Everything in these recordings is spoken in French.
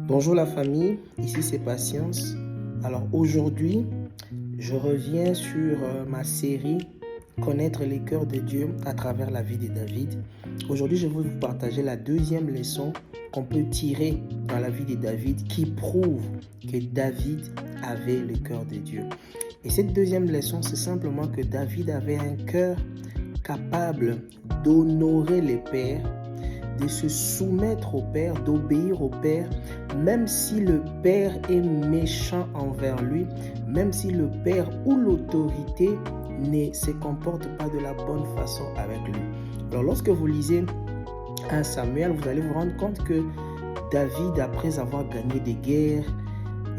Bonjour la famille, ici c'est Patience. Alors aujourd'hui, je reviens sur ma série Connaître les cœurs de Dieu à travers la vie de David. Aujourd'hui, je vais vous partager la deuxième leçon qu'on peut tirer dans la vie de David qui prouve que David avait le cœur de Dieu. Et cette deuxième leçon, c'est simplement que David avait un cœur capable d'honorer les pères, de se soumettre au Père, d'obéir au Père, même si le Père est méchant envers lui, même si le Père ou l'autorité ne se comporte pas de la bonne façon avec lui. Alors lorsque vous lisez 1 Samuel, vous allez vous rendre compte que David, après avoir gagné des guerres,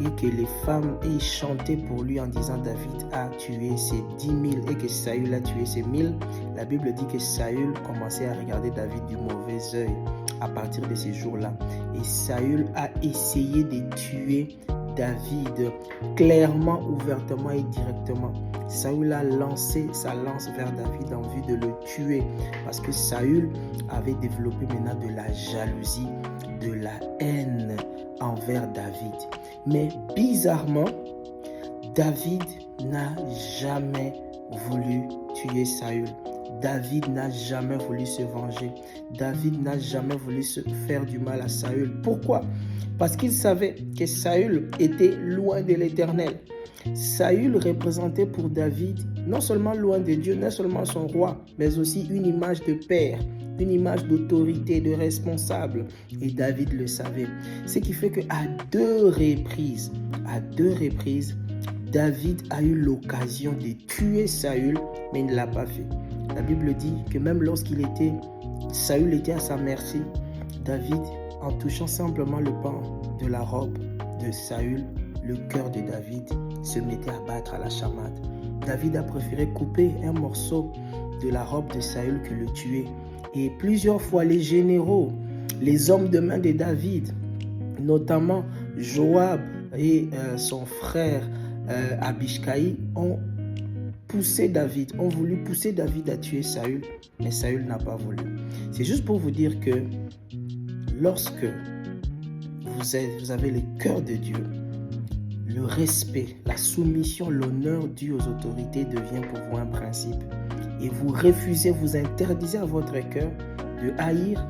et que les femmes aient chanté pour lui en disant David a tué ses 10 000 et que Saül a tué ses 1000, la Bible dit que Saül commençait à regarder David du mauvais œil à partir de ces jours-là. Et Saül a essayé de tuer David clairement, ouvertement et directement. Saül a lancé sa lance vers David en vue de le tuer parce que Saül avait développé maintenant de la jalousie, de la haine envers David. Mais bizarrement, David n'a jamais voulu tuer Saül. David n'a jamais voulu se venger. David n'a jamais voulu se faire du mal à Saül. Pourquoi? Parce qu'il savait que Saül était loin de l'Éternel. Saül représentait pour David non seulement loin de Dieu, non seulement son roi, mais aussi une image de père, une image d'autorité, de responsable. Et David le savait. Ce qui fait qu'à deux reprises, David a eu l'occasion de tuer Saül, mais il ne l'a pas fait. La Bible dit que même Saül était à sa merci, David, en touchant simplement le pan de la robe de Saül, le cœur de David se mettait à battre à la chamade. David a préféré couper un morceau de la robe de Saül que le tuer. Et plusieurs fois, les généraux, les hommes de main de David, notamment Joab et son frère Abishai, ont voulu pousser David à tuer Saül, mais Saül n'a pas voulu. C'est juste pour vous dire que lorsque vous avez le cœur de Dieu, le respect, la soumission, l'honneur dû aux autorités devient pour vous un principe. Et vous refusez, vous interdisez à votre cœur de haïr,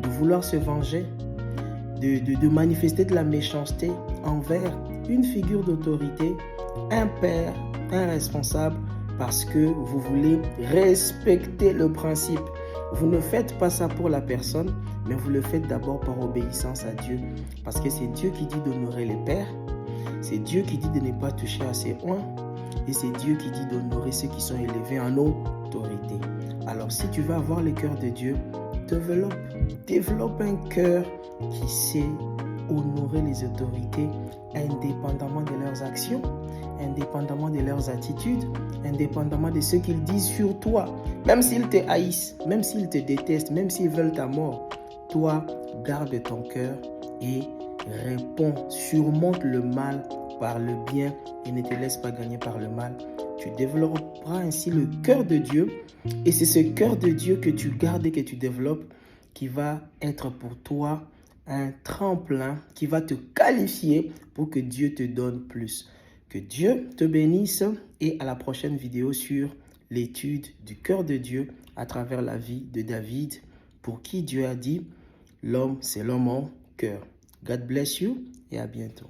de vouloir se venger, de manifester de la méchanceté envers une figure d'autorité, un père, un responsable, parce que vous voulez respecter le principe. Vous ne faites pas ça pour la personne, mais vous le faites d'abord par obéissance à Dieu. Parce que c'est Dieu qui dit d'honorer les pères, c'est Dieu qui dit de ne pas toucher à ses oins, et c'est Dieu qui dit d'honorer ceux qui sont élevés en autorité. Alors si tu veux avoir le cœur de Dieu, développe un cœur qui sait honorer les autorités indépendamment de leurs actions, indépendamment de leurs attitudes, indépendamment de ce qu'ils disent sur toi. Même s'ils te haïssent, même s'ils te détestent, même s'ils veulent ta mort, toi, garde ton cœur et réponds, surmonte le mal par le bien et ne te laisse pas gagner par le mal. Tu développeras ainsi le cœur de Dieu et c'est ce cœur de Dieu que tu gardes et que tu développes qui va être pour toi un tremplin qui va te qualifier pour que Dieu te donne plus. Que Dieu te bénisse et à la prochaine vidéo sur l'étude du cœur de Dieu à travers la vie de David, pour qui Dieu a dit, l'homme c'est l'homme en cœur. God bless you et à bientôt.